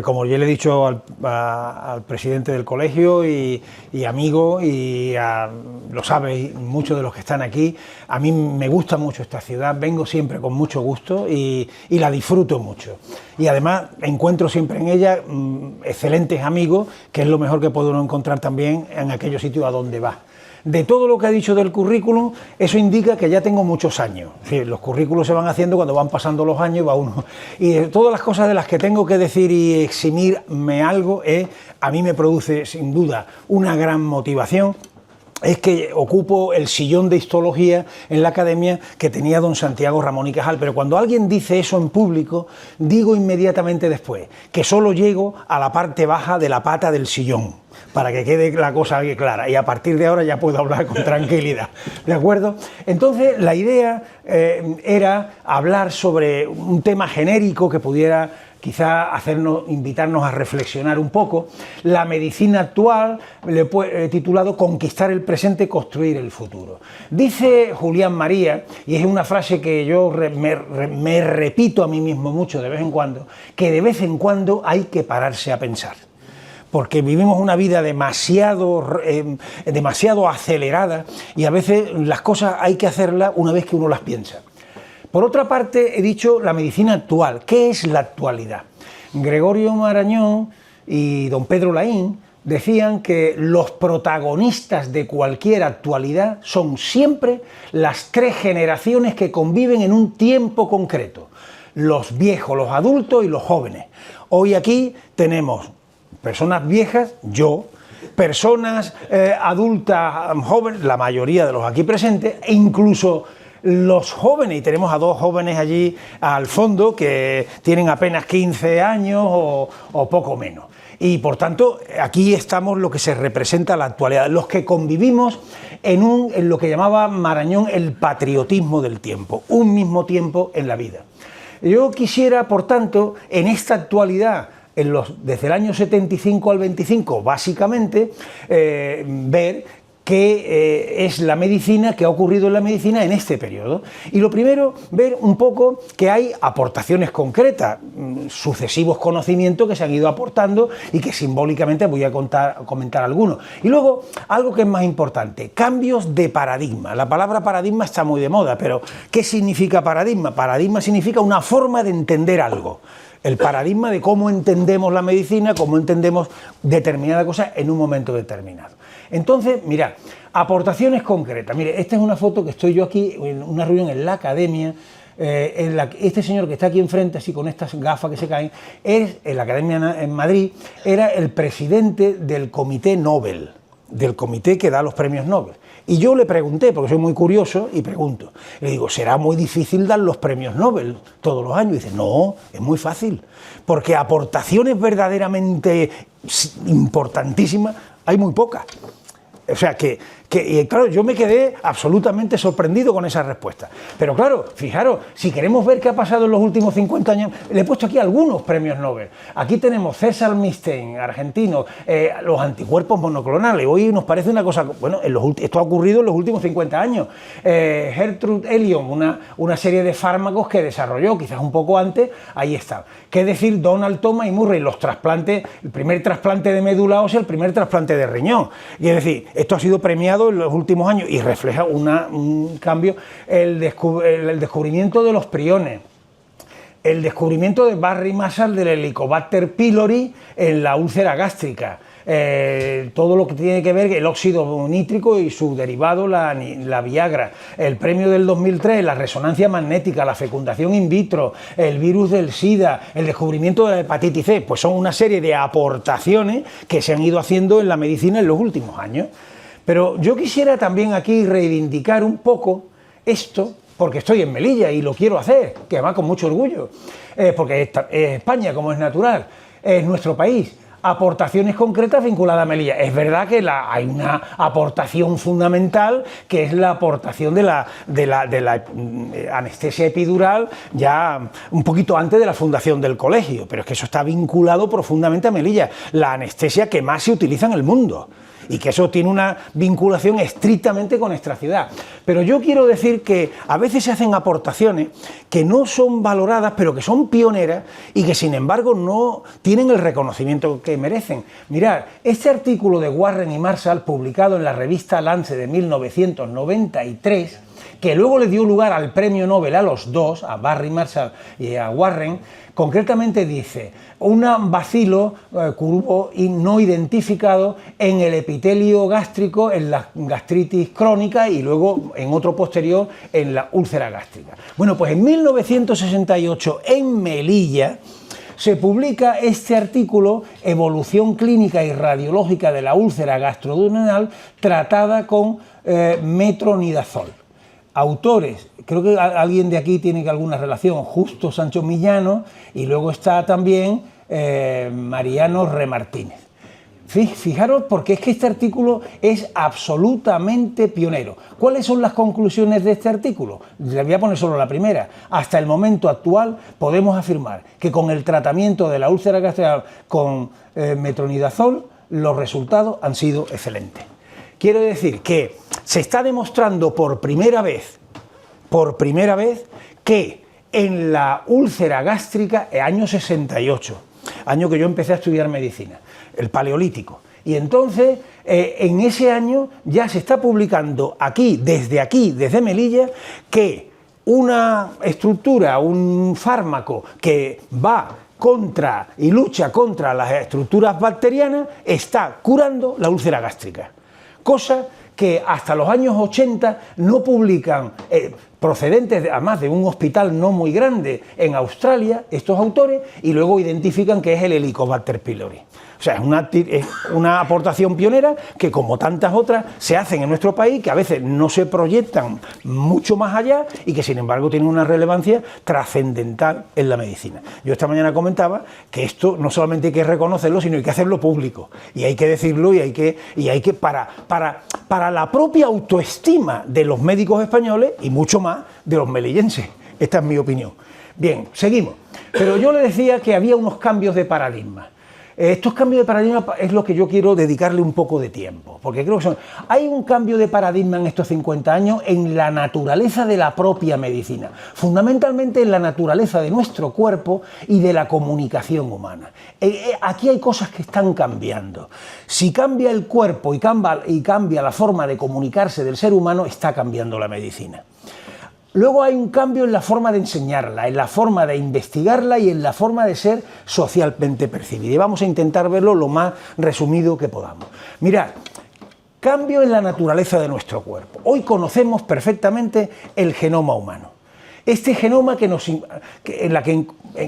como ya le he dicho al presidente del colegio y amigo, lo saben muchos de los que están aquí, a mí me gusta mucho esta ciudad, vengo siempre con mucho gusto y la disfruto mucho. Y además encuentro siempre en ella excelentes amigos, que es lo mejor que puede uno encontrar también en aquellos sitios a donde va. De todo lo que ha dicho del currículum, eso indica que ya tengo muchos años. Sí, los currículos se van haciendo cuando van pasando los años, va uno. Y de todas las cosas de las que tengo que decir y eximirme algo, a mí me produce sin duda una gran motivación. Es que ocupo el sillón de histología en la academia que tenía don Santiago Ramón y Cajal, pero cuando alguien dice eso en público, digo inmediatamente después que solo llego a la parte baja de la pata del sillón, para que quede la cosa clara, y a partir de ahora ya puedo hablar con tranquilidad, ¿de acuerdo? Entonces la idea era hablar sobre un tema genérico que pudiera quizá invitarnos a reflexionar un poco. La medicina actual, le he titulado Conquistar el presente, construir el futuro. Dice Julián María, y es una frase que yo me repito a mí mismo mucho de vez en cuando, que de vez en cuando hay que pararse a pensar. Porque vivimos una vida demasiado acelerada y a veces las cosas hay que hacerlas una vez que uno las piensa. Por otra parte, he dicho la medicina actual. ¿Qué es la actualidad? Gregorio Marañón y don Pedro Laín decían que los protagonistas de cualquier actualidad son siempre las tres generaciones que conviven en un tiempo concreto: los viejos, los adultos y los jóvenes. Hoy aquí tenemos personas viejas, yo, personas adultas, jóvenes, la mayoría de los aquí presentes, e incluso los jóvenes, y tenemos a dos jóvenes allí al fondo que tienen apenas 15 años o poco menos. Y por tanto, aquí estamos lo que se representa la actualidad, los que convivimos en lo que llamaba Marañón el patriotismo del tiempo, un mismo tiempo en la vida. Yo quisiera, por tanto, en esta actualidad, desde el año 75 al 25, básicamente, ver qué es la medicina, qué ha ocurrido en la medicina en este periodo. Y lo primero, ver un poco que hay aportaciones concretas, sucesivos conocimientos que se han ido aportando y que simbólicamente voy a comentar algunos. Y luego, algo que es más importante, cambios de paradigma. La palabra paradigma está muy de moda, pero ¿qué significa paradigma? Paradigma significa una forma de entender algo. El paradigma de cómo entendemos la medicina, cómo entendemos determinada cosa en un momento determinado. Entonces, mirad, aportaciones concretas. Mire, esta es una foto que estoy yo aquí en una reunión en la academia, este señor que está aquí enfrente, así con estas gafas que se caen, es en la academia en Madrid, era el presidente del comité Nobel, del comité que da los premios Nobel. Y yo le pregunté, porque soy muy curioso, y pregunto, le digo, ¿será muy difícil dar los premios Nobel todos los años? Y dice, no, es muy fácil, porque aportaciones verdaderamente importantísimas hay muy pocas. O sea claro, yo me quedé absolutamente sorprendido con esa respuesta. Pero claro, fijaros, si queremos ver qué ha pasado en los últimos 50 años, le he puesto aquí algunos premios Nobel. Aquí tenemos César Milstein, argentino, los anticuerpos monoclonales. Hoy nos parece una cosa, bueno, esto ha ocurrido en los últimos 50 años. Gertrude Elion, una serie de fármacos que desarrolló, quizás un poco antes, ahí está. ¿Qué decir Donald Thomas y Murray? Los trasplantes, el primer trasplante de médula ósea, el primer trasplante de riñón. Y es decir, esto ha sido premiado en los últimos años y refleja un cambio, el descubrimiento de los priones, el descubrimiento de Barry Marshall del Helicobacter pylori en la úlcera gástrica, todo lo que tiene que ver el óxido nítrico y su derivado, la Viagra, el premio del 2003, la resonancia magnética, la fecundación in vitro, el virus del SIDA, el descubrimiento de la hepatitis C, pues son una serie de aportaciones que se han ido haciendo en la medicina en los últimos años. Pero yo quisiera también aquí reivindicar un poco esto, porque estoy en Melilla y lo quiero hacer, que además con mucho orgullo, porque es España, como es natural, es nuestro país. Aportaciones concretas vinculadas a Melilla. Es verdad que hay una aportación fundamental, que es la aportación de la anestesia epidural ya un poquito antes de la fundación del colegio, pero es que eso está vinculado profundamente a Melilla, la anestesia que más se utiliza en el mundo. y que eso tiene una vinculación estrictamente con nuestra ciudad. Pero yo quiero decir que a veces se hacen aportaciones que no son valoradas, pero que son pioneras y que sin embargo no tienen el reconocimiento que merecen. Mirad, este artículo de Warren y Marshall, publicado en la revista Lancet de 1993, que luego le dio lugar al premio Nobel a los dos, a Barry Marshall y a Warren, concretamente dice: un bacilo curvo y no identificado en el epitelio gástrico, en la gastritis crónica y luego en otro posterior en la úlcera gástrica. Bueno, pues en 1968 en Melilla se publica este artículo, Evolución clínica y radiológica de la úlcera gastroduodenal tratada con metronidazol. Autores, creo que alguien de aquí tiene alguna relación, Justo Sancho Millano, y luego está también Mariano Remartínez. Fijaros, porque es que este artículo es absolutamente pionero. ¿Cuáles son las conclusiones de este artículo? Les voy a poner solo la primera. Hasta el momento actual podemos afirmar que con el tratamiento de la úlcera gástrica con metronidazol los resultados han sido excelentes. Quiero decir que se está demostrando por primera vez, que en la úlcera gástrica, año 68, año que yo empecé a estudiar medicina, el Paleolítico, y entonces en ese año ya se está publicando aquí, desde Melilla, que una estructura, un fármaco que va contra y lucha contra las estructuras bacterianas está curando la úlcera gástrica. Cosa que hasta los años 80 no publican, procedentes además de un hospital no muy grande en Australia, estos autores, y luego identifican que es el Helicobacter pylori. O sea, es una aportación pionera que, como tantas otras, se hacen en nuestro país, que a veces no se proyectan mucho más allá y que, sin embargo, tienen una relevancia trascendental en la medicina. Yo esta mañana comentaba que esto no solamente hay que reconocerlo, sino hay que hacerlo público. Y hay que decirlo y hay que para la propia autoestima de los médicos españoles y mucho más de los melillenses. Esta es mi opinión. Bien, seguimos. Pero yo le decía que había unos cambios de paradigma. Estos cambios de paradigma es lo que yo quiero dedicarle un poco de tiempo, porque creo que hay un cambio de paradigma en estos 50 años en la naturaleza de la propia medicina, fundamentalmente en la naturaleza de nuestro cuerpo y de la comunicación humana. Aquí hay cosas que están cambiando. Si cambia el cuerpo y cambia la forma de comunicarse del ser humano, está cambiando la medicina. Luego hay un cambio en la forma de enseñarla, en la forma de investigarla y en la forma de ser socialmente percibida. Y vamos a intentar verlo lo más resumido que podamos. Mirad, cambio en la naturaleza de nuestro cuerpo. Hoy conocemos perfectamente el genoma humano. Este genoma en la que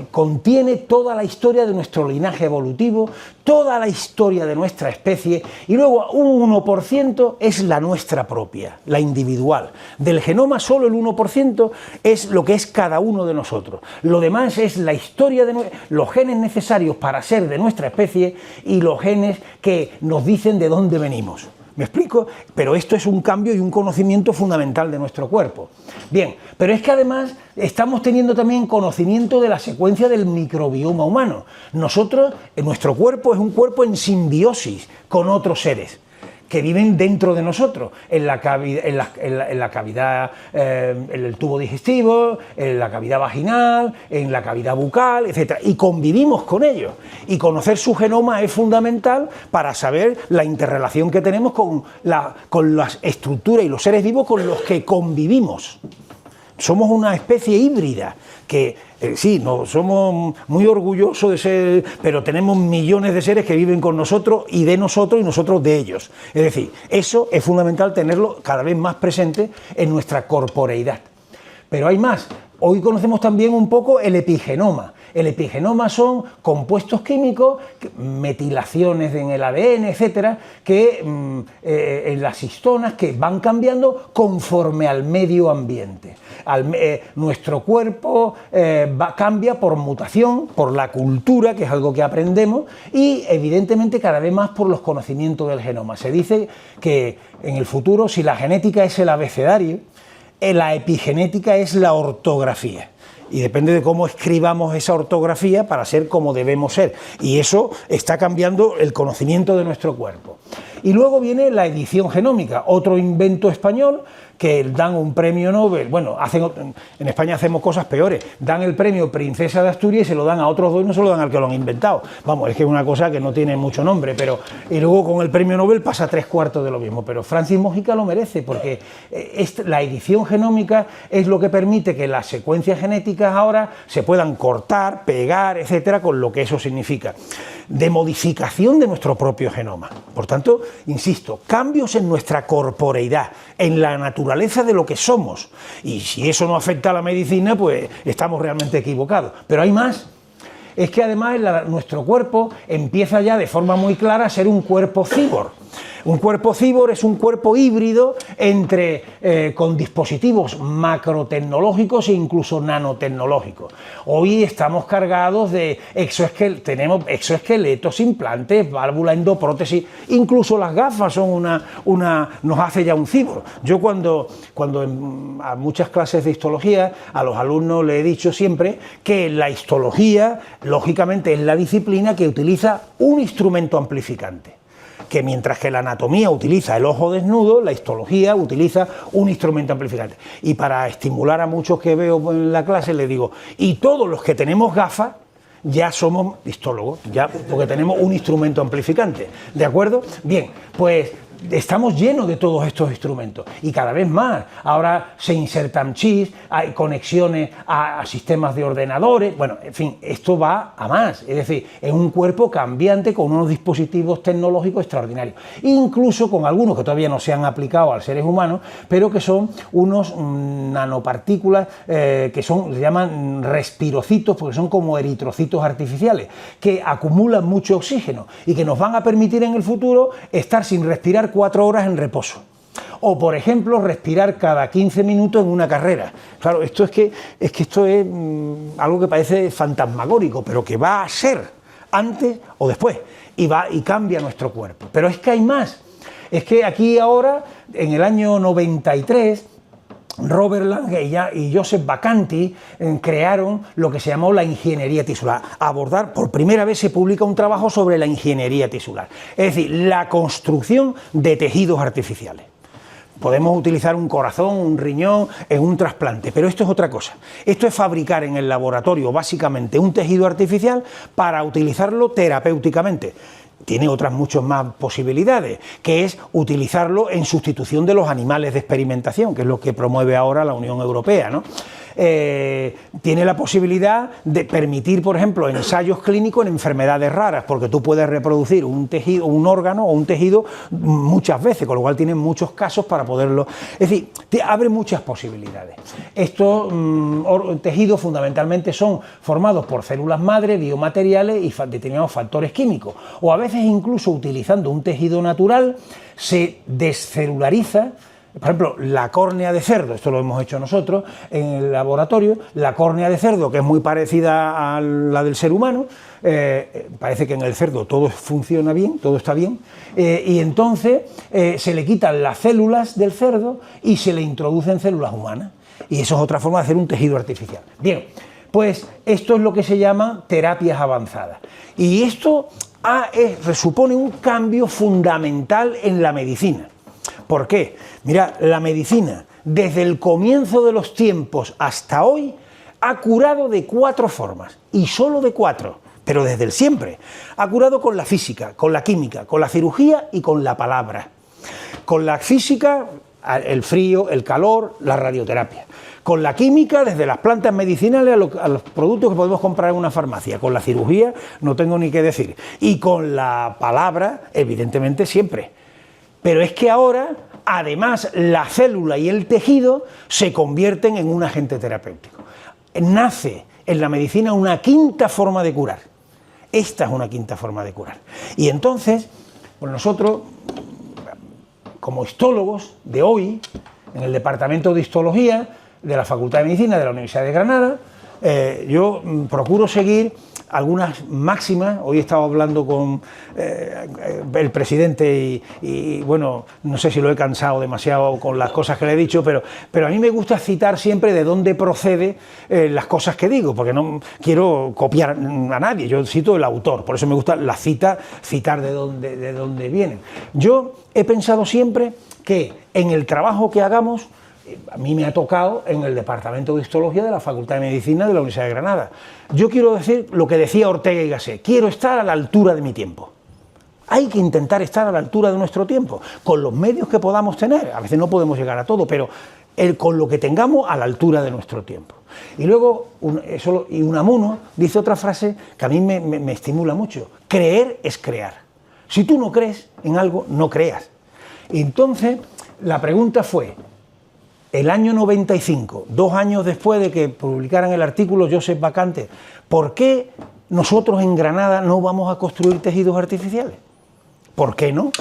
contiene toda la historia de nuestro linaje evolutivo, toda la historia de nuestra especie, y luego un 1% es la nuestra propia, la individual. Del genoma solo el 1% es lo que es cada uno de nosotros. Lo demás es la historia de los genes necesarios para ser de nuestra especie y los genes que nos dicen de dónde venimos. ¿Me explico? Pero esto es un cambio y un conocimiento fundamental de nuestro cuerpo. Bien, pero es que además estamos teniendo también conocimiento de la secuencia del microbioma humano. Nuestro cuerpo es un cuerpo en simbiosis con otros seres que viven dentro de nosotros, en la cavidad, en el tubo digestivo, en la cavidad vaginal, en la cavidad bucal, etc. Y convivimos con ellos. Y conocer su genoma es fundamental para saber la interrelación que tenemos con las estructuras y los seres vivos con los que convivimos. Somos una especie híbrida que sí, no, somos muy orgullosos de ser, pero tenemos millones de seres que viven con nosotros y nosotros de ellos. Es decir, eso es fundamental tenerlo cada vez más presente en nuestra corporeidad. Pero hay más. Hoy conocemos también un poco el epigenoma. El epigenoma son compuestos químicos, metilaciones en el ADN, etcétera, que en las histonas que van cambiando conforme al medio ambiente. Nuestro cuerpo cambia por mutación, por la cultura, que es algo que aprendemos, y evidentemente cada vez más por los conocimientos del genoma. Se dice que en el futuro, si la genética es el abecedario, la epigenética es la ortografía. Y depende de cómo escribamos esa ortografía para ser como debemos ser. Y eso está cambiando el conocimiento de nuestro cuerpo. Y luego viene la edición genómica, otro invento español que dan un premio Nobel, bueno, en España hacemos cosas peores, dan el premio Princesa de Asturias y se lo dan a otros dos y no se lo dan al que lo han inventado. Vamos, es que es una cosa que no tiene mucho nombre, pero y luego con el premio Nobel pasa 3/4 de lo mismo, pero Francis Mojica lo merece, porque la edición genómica es lo que permite que las secuencias genéticas ahora se puedan cortar, pegar, etcétera, con lo que eso significa, de modificación de nuestro propio genoma. Por tanto, insisto, cambios en nuestra corporeidad, en la naturaleza de lo que somos, y si eso no afecta a la medicina, pues estamos realmente equivocados. Pero hay más. Es que además nuestro cuerpo empieza ya de forma muy clara a ser un cuerpo cíborg. Un cuerpo cíborg es un cuerpo híbrido con dispositivos macrotecnológicos e incluso nanotecnológicos. Hoy estamos cargados de tenemos exoesqueletos, implantes, válvula, endoprótesis, incluso las gafas son nos hace ya un cíborg. Yo cuando a muchas clases de histología a los alumnos les he dicho siempre que la histología, lógicamente, es la disciplina que utiliza un instrumento amplificante. Que mientras que la anatomía utiliza el ojo desnudo, la histología utiliza un instrumento amplificante. Y para estimular a muchos que veo en la clase les digo, y todos los que tenemos gafas ya somos histólogos, ya porque tenemos un instrumento amplificante, ¿de acuerdo? Bien, pues estamos llenos de todos estos instrumentos y cada vez más. Ahora se insertan chips, hay conexiones a sistemas de ordenadores, bueno, en fin, esto va a más, es decir, es un cuerpo cambiante con unos dispositivos tecnológicos extraordinarios, incluso con algunos que todavía no se han aplicado a seres humanos, pero que son unos nanopartículas que se llaman respirocitos, porque son como eritrocitos artificiales, que acumulan mucho oxígeno y que nos van a permitir en el futuro estar sin respirar 4 horas en reposo. O, por ejemplo, respirar cada 15 minutos en una carrera. Claro, esto es algo que parece fantasmagórico, pero que va a ser antes o después, y cambia nuestro cuerpo. Pero es que hay más. Es que aquí ahora, en el año 93, Robert Lange y Joseph Vacanti crearon lo que se llamó la ingeniería tisular. Por primera vez se publica un trabajo sobre la ingeniería tisular, es decir, la construcción de tejidos artificiales. Podemos utilizar un corazón, un riñón en un trasplante, pero esto es otra cosa. Esto es fabricar en el laboratorio básicamente un tejido artificial para utilizarlo terapéuticamente. Tiene otras muchas más posibilidades, que es utilizarlo en sustitución de los animales de experimentación, que es lo que promueve ahora la Unión Europea, ¿no? Tiene la posibilidad de permitir, por ejemplo, ensayos clínicos en enfermedades raras, porque tú puedes reproducir un tejido, un órgano o un tejido muchas veces, con lo cual tienen muchos casos para poderlo. Es decir, te abre muchas posibilidades. Estos tejidos fundamentalmente son formados por células madre, biomateriales y determinados factores químicos, o a veces incluso utilizando un tejido natural se descelulariza. Por ejemplo, la córnea de cerdo, esto lo hemos hecho nosotros en el laboratorio, la córnea de cerdo, que es muy parecida a la del ser humano, parece que en el cerdo todo funciona bien, todo está bien, y entonces se le quitan las células del cerdo y se le introducen células humanas. Y eso es otra forma de hacer un tejido artificial. Bien, pues esto es lo que se llama terapias avanzadas. Y esto supone un cambio fundamental en la medicina. ¿Por qué? Mira, la medicina, desde el comienzo de los tiempos hasta hoy, ha curado de 4 formas, y solo de 4, pero desde el siempre. Ha curado con la física, con la química, con la cirugía y con la palabra. Con la física, el frío, el calor, la radioterapia. Con la química, desde las plantas medicinales a los productos que podemos comprar en una farmacia. Con la cirugía, no tengo ni qué decir. Y con la palabra, evidentemente, siempre. Pero es que ahora, además, la célula y el tejido se convierten en un agente terapéutico. Nace en la medicina una quinta forma de curar. Esta es una quinta forma de curar. Y entonces, pues nosotros, como histólogos de hoy, en el Departamento de Histología de la Facultad de Medicina de la Universidad de Granada, yo procuro seguir algunas máximas. Hoy he estado hablando con el presidente y, bueno, no sé si lo he cansado demasiado con las cosas que le he dicho, pero a mí me gusta citar siempre de dónde procede las cosas que digo, porque no quiero copiar a nadie, yo cito el autor, por eso me gusta la cita, citar de dónde vienen. Yo he pensado siempre que en el trabajo que hagamos, a mí me ha tocado en el Departamento de Histología de la Facultad de Medicina de la Universidad de Granada. Yo quiero decir lo que decía Ortega y Gasset, quiero estar a la altura de mi tiempo. Hay que intentar estar a la altura de nuestro tiempo, con los medios que podamos tener. A veces no podemos llegar a todo, pero con lo que tengamos a la altura de nuestro tiempo. Y luego, Unamuno dice otra frase que a mí me estimula mucho. Creer es crear. Si tú no crees en algo, no creas. Y entonces, la pregunta fue, el año 95, 2 años después de que publicaran el artículo Josep Vacante, ¿por qué nosotros en Granada no vamos a construir tejidos artificiales? ¿Por qué no?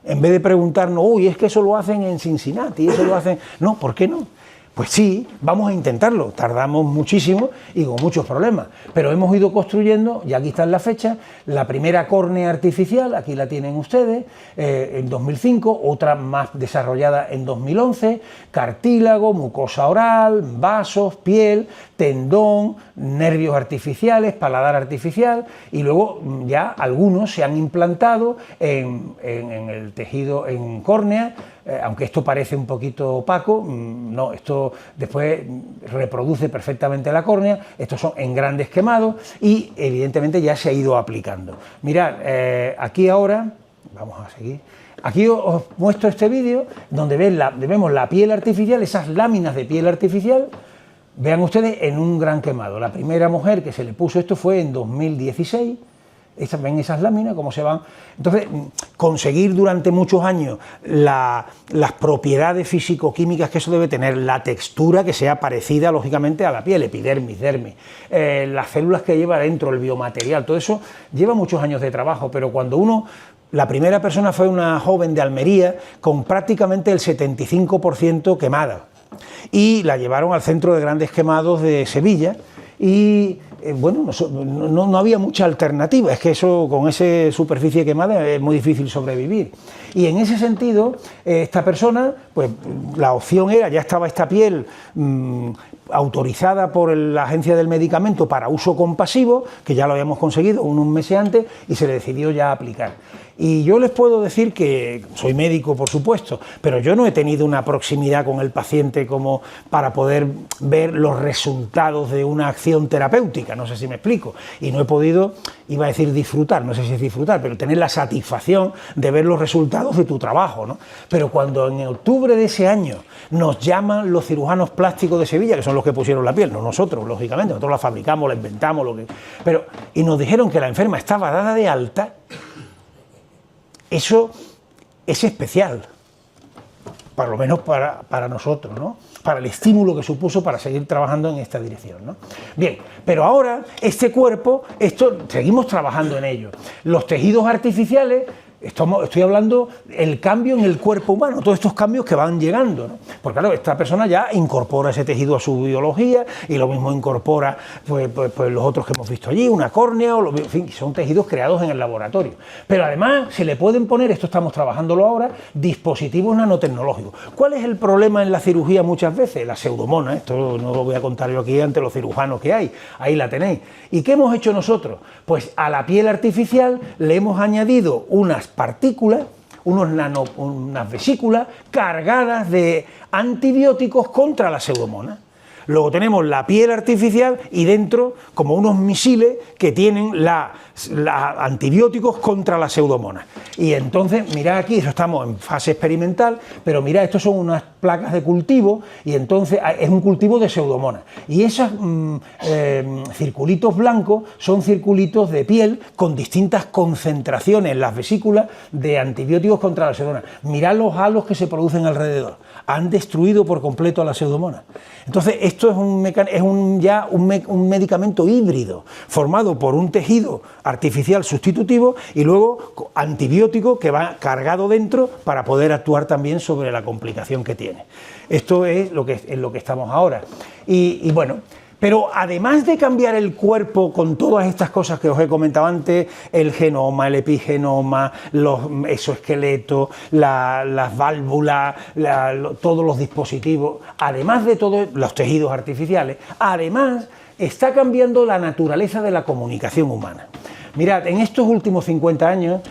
En vez de preguntarnos, uy, es que eso lo hacen en Cincinnati, eso lo hacen... No, ¿por qué no? Pues sí, vamos a intentarlo, tardamos muchísimo y con muchos problemas, pero hemos ido construyendo, y aquí está la fecha, la primera córnea artificial, aquí la tienen ustedes, en 2005, otra más desarrollada en 2011, cartílago, mucosa oral, vasos, piel, tendón, nervios artificiales, paladar artificial, y luego ya algunos se han implantado en el tejido, en córnea, aunque esto parece un poquito opaco, no, esto después reproduce perfectamente la córnea, estos son en grandes quemados y evidentemente ya se ha ido aplicando. Mirad, aquí ahora, vamos a seguir, aquí os muestro este vídeo donde vemos la piel artificial, esas láminas de piel artificial, vean ustedes en un gran quemado. La primera mujer que se le puso esto fue en 2016, ven esas láminas, cómo se van. Entonces, conseguir durante muchos años las propiedades físico-químicas que eso debe tener, la textura que sea parecida, lógicamente, a la piel, epidermis, dermis, las células que lleva dentro, el biomaterial, todo eso lleva muchos años de trabajo, pero cuando la primera persona fue una joven de Almería con prácticamente el 75% quemada, y la llevaron al Centro de Grandes Quemados de Sevilla, y bueno, no había mucha alternativa, es que eso con esa superficie quemada es muy difícil sobrevivir. Y en ese sentido, esta persona, pues la opción era, ya estaba esta piel autorizada por la Agencia del Medicamento para uso compasivo, que ya lo habíamos conseguido unos meses antes, y se le decidió ya aplicar. Y yo les puedo decir que soy médico, por supuesto, pero yo no he tenido una proximidad con el paciente como para poder ver los resultados de una acción terapéutica, no sé si me explico, y no he podido, iba a decir disfrutar, no sé si es disfrutar, pero tener la satisfacción de ver los resultados de tu trabajo, ¿no? Pero cuando en octubre de ese año nos llaman los cirujanos plásticos de Sevilla, que son los que pusieron la piel, no nosotros, lógicamente, nosotros la fabricamos, la inventamos, y nos dijeron que la enferma estaba dada de alta, eso es especial, por lo menos para nosotros, ¿no? Para el estímulo que supuso para seguir trabajando en esta dirección, ¿no? Bien, pero ahora este cuerpo, seguimos trabajando en ello. Los tejidos artificiales, estoy hablando del cambio en el cuerpo humano, todos estos cambios que van llegando, ¿no? Porque claro, esta persona ya incorpora ese tejido a su biología y lo mismo incorpora pues los otros que hemos visto allí, una córnea, en fin, son tejidos creados en el laboratorio. Pero además se le pueden poner, esto estamos trabajándolo ahora, dispositivos nanotecnológicos. ¿Cuál es el problema en la cirugía muchas veces? La pseudomona, esto no lo voy a contar yo aquí ante los cirujanos que hay, ahí la tenéis. ¿Y qué hemos hecho nosotros? Pues a la piel artificial le hemos añadido unas partículas, unas vesículas cargadas de antibióticos contra la pseudomonas. Luego tenemos la piel artificial y dentro como unos misiles que tienen antibióticos contra la pseudomonas. Y entonces, mirad aquí, eso estamos en fase experimental, pero mirad, estos son unas placas de cultivo y entonces es un cultivo de pseudomonas. Y esos circulitos blancos son circulitos de piel con distintas concentraciones en las vesículas de antibióticos contra la pseudomonas. Mirad los halos que se producen alrededor. Han destruido por completo a la pseudomonas. Entonces, esto es ya un medicamento híbrido, formado por un tejido artificial sustitutivo y luego antibiótico que va cargado dentro para poder actuar también sobre la complicación que tiene. Esto es en lo que estamos ahora. Y bueno, Pero además de cambiar el cuerpo con todas estas cosas que os he comentado antes, el genoma, el epigenoma, los exoesqueletos, las válvulas, todos los dispositivos, además de todos los tejidos artificiales, además está cambiando la naturaleza de la comunicación humana. Mirad, en estos últimos 50 años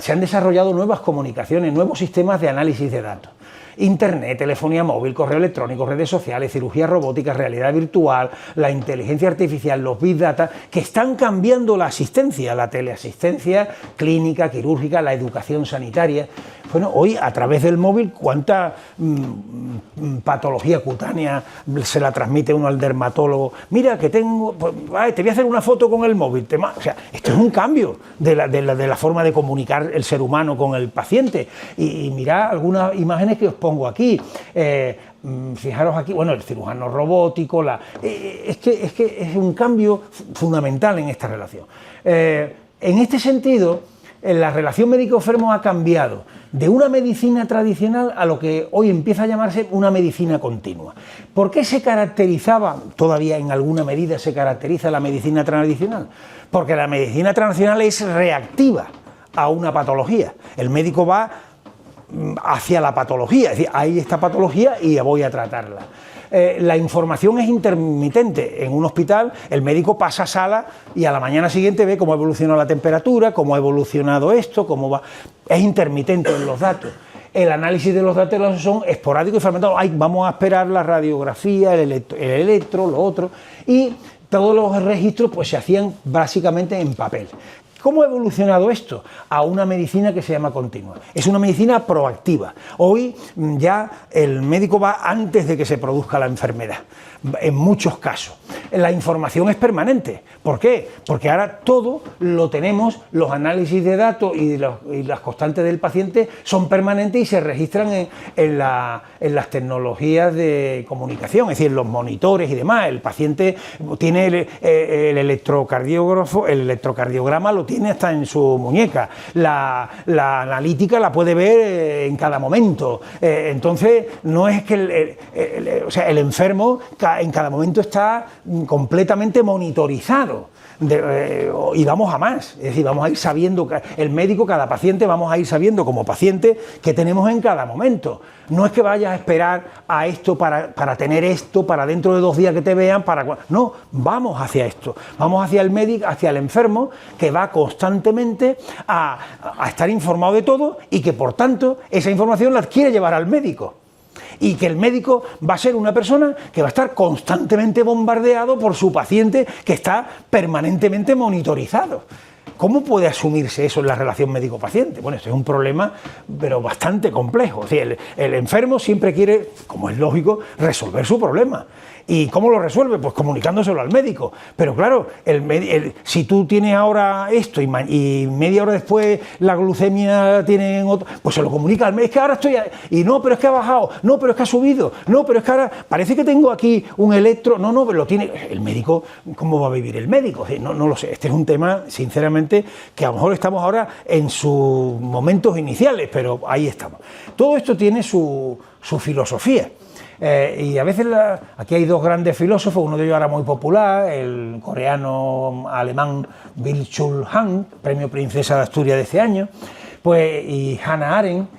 se han desarrollado nuevas comunicaciones, nuevos sistemas de análisis de datos. Internet, telefonía móvil, correo electrónico, redes sociales, cirugía robótica, realidad virtual, la inteligencia artificial, los big data, que están cambiando la asistencia, la teleasistencia clínica, quirúrgica, la educación sanitaria. Bueno, hoy a través del móvil, ¿cuánta patología cutánea se la transmite uno al dermatólogo? Mira, que tengo, te voy a hacer una foto con el móvil. O sea, esto es un cambio de la forma de comunicar el ser humano con el paciente. Y mirad algunas imágenes que os pongo aquí. Fijaros aquí, bueno, el cirujano robótico, es que es un cambio fundamental en esta relación. En este sentido, la relación médico-enfermo ha cambiado de una medicina tradicional a lo que hoy empieza a llamarse una medicina continua. ¿Por qué se caracterizaba, todavía en alguna medida se caracteriza la medicina tradicional? Porque la medicina tradicional es reactiva a una patología. El médico va hacia la patología, es decir, hay esta patología y voy a tratarla. La información es intermitente. En un hospital el médico pasa a sala y a la mañana siguiente ve cómo ha evolucionado la temperatura, cómo ha evolucionado esto, cómo va. Es intermitente en los datos. El análisis de los datos son esporádicos y fragmentados. Vamos a esperar la radiografía, el electro, lo otro, y todos los registros pues se hacían básicamente en papel. ¿Cómo ha evolucionado esto? A una medicina que se llama continua. Es una medicina proactiva. Hoy ya el médico va antes de que se produzca la enfermedad, en muchos casos. La información es permanente. ¿Por qué? Porque ahora todo lo tenemos, los análisis de datos y las constantes del paciente son permanentes y se registran en las tecnologías de comunicación, es decir, en los monitores y demás. El paciente tiene el electrocardiógrafo, el electrocardiograma lo tiene hasta en su muñeca, la analítica la puede ver en cada momento. Entonces, no es que el enfermo en cada momento está completamente monitorizado. Y vamos a más, es decir, vamos a ir sabiendo, el médico, cada paciente, vamos a ir sabiendo como paciente qué tenemos en cada momento. No es que vayas a esperar a esto para tener esto, para dentro de 2 días que te vean, no, vamos hacia esto, vamos hacia el médico, hacia el enfermo, que va constantemente a estar informado de todo y que por tanto esa información la quiere llevar al médico. Y que el médico va a ser una persona que va a estar constantemente bombardeado por su paciente, que está permanentemente monitorizado. ¿Cómo puede asumirse eso en la relación médico-paciente? Bueno, esto es un problema, pero bastante complejo. Es decir, el enfermo siempre quiere, como es lógico, resolver su problema. ¿Y cómo lo resuelve? Pues comunicándoselo al médico. Pero claro, si tú tienes ahora esto y media hora después la glucemia tiene otro, pues se lo comunica al médico. Es que ahora estoy... Y no, pero es que ha bajado. No, pero es que ha subido. No, pero es que ahora parece que tengo aquí un electro. No, pero lo tiene... El médico, ¿cómo va a vivir el médico? No lo sé. Este es un tema, sinceramente, que a lo mejor estamos ahora en sus momentos iniciales, pero ahí estamos. Todo esto tiene su filosofía. Y a veces aquí hay 2 grandes filósofos, uno de ellos ahora muy popular, el coreano-alemán Byung-Chul Han, premio Princesa de Asturias de este año, pues, y Hannah Arendt,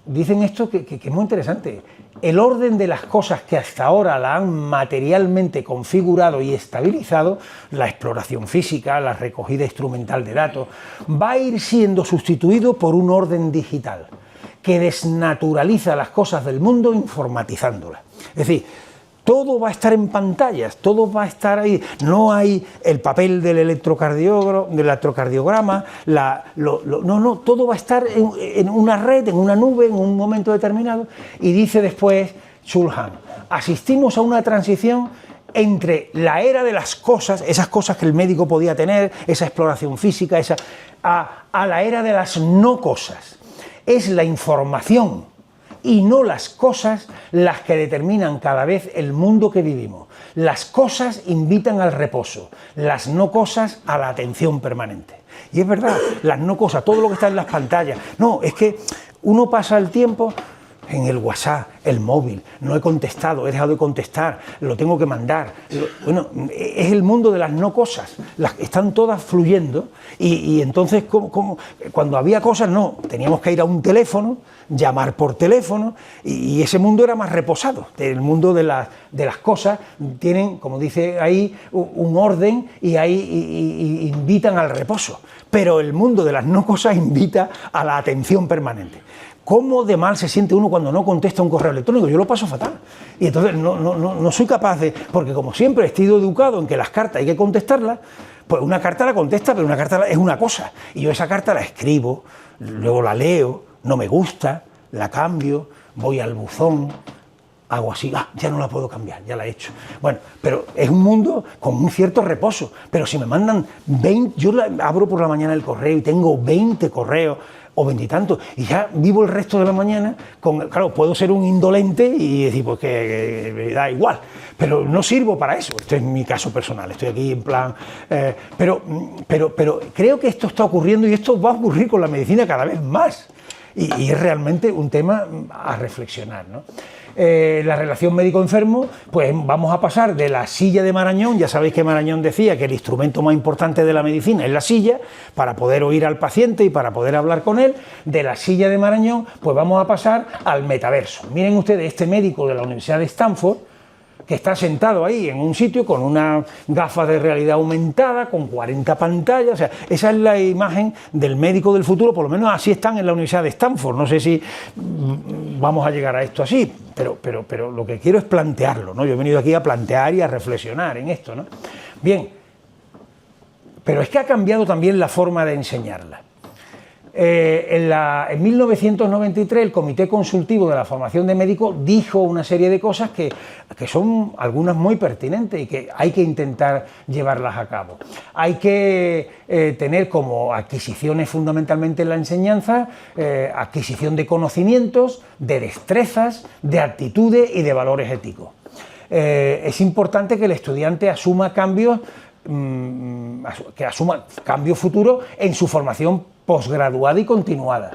dicen esto que es muy interesante. El orden de las cosas que hasta ahora la han materialmente configurado y estabilizado, la exploración física, la recogida instrumental de datos, va a ir siendo sustituido por un orden digital que desnaturaliza las cosas del mundo informatizándolas. Es decir, todo va a estar en pantallas, todo va a estar ahí. No hay el papel del electrocardiograma, no, todo va a estar en una red, en una nube, en un momento determinado. Y dice después Chul Han, asistimos a una transición entre la era de las cosas, esas cosas que el médico podía tener, esa exploración física, a la era de las no cosas. Es la información y no las cosas las que determinan cada vez el mundo que vivimos. Las cosas invitan al reposo, las no cosas a la atención permanente. Y es verdad, las no cosas, todo lo que está en las pantallas. No, es que uno pasa el tiempo, en el WhatsApp, el móvil, no he contestado, he dejado de contestar, lo tengo que mandar. Bueno, es el mundo de las no cosas, están todas fluyendo y entonces cuando había cosas no, teníamos que ir a un teléfono, llamar por teléfono y ese mundo era más reposado. El mundo de las cosas tienen, como dice ahí, un orden y ahí invitan al reposo, pero el mundo de las no cosas invita a la atención permanente. ¿Cómo de mal se siente uno cuando no contesta un correo electrónico? Yo lo paso fatal. Y entonces no soy capaz de... Porque como siempre he sido educado en que las cartas hay que contestarlas, pues una carta la contesta, pero una carta es una cosa. Y yo esa carta la escribo, luego la leo, no me gusta, la cambio, voy al buzón, hago así, ya no la puedo cambiar, ya la he hecho. Bueno, pero es un mundo con un cierto reposo. Pero si me mandan 20... Yo abro por la mañana el correo y tengo 20 correos, o veintitantos, y ya vivo el resto de la mañana claro, puedo ser un indolente y decir, pues que me da igual, pero no sirvo para eso. Este es mi caso personal, estoy aquí en plan... pero creo que esto está ocurriendo y esto va a ocurrir con la medicina cada vez más, y es realmente un tema a reflexionar, ¿no? La relación médico-enfermo, pues vamos a pasar de la silla de Marañón. Ya sabéis que Marañón decía que el instrumento más importante de la medicina es la silla, para poder oír al paciente y para poder hablar con él. De la silla de Marañón, pues vamos a pasar al metaverso. Miren ustedes, este médico de la Universidad de Stanford, que está sentado ahí en un sitio con una gafa de realidad aumentada, con 40 pantallas, o sea, esa es la imagen del médico del futuro, por lo menos así están en la Universidad de Stanford. No sé si vamos a llegar a esto así, pero lo que quiero es plantearlo, ¿no? Yo he venido aquí a plantear y a reflexionar en esto, ¿no? Bien, pero es que ha cambiado también la forma de enseñarla. En 1993 el Comité Consultivo de la Formación de Médicos dijo una serie de cosas que son algunas muy pertinentes y que hay que intentar llevarlas a cabo. Hay que tener como adquisiciones fundamentalmente en la enseñanza, adquisición de conocimientos, de destrezas, de actitudes y de valores éticos. Es importante que el estudiante asuma cambios futuros en su formación posgraduada y continuada.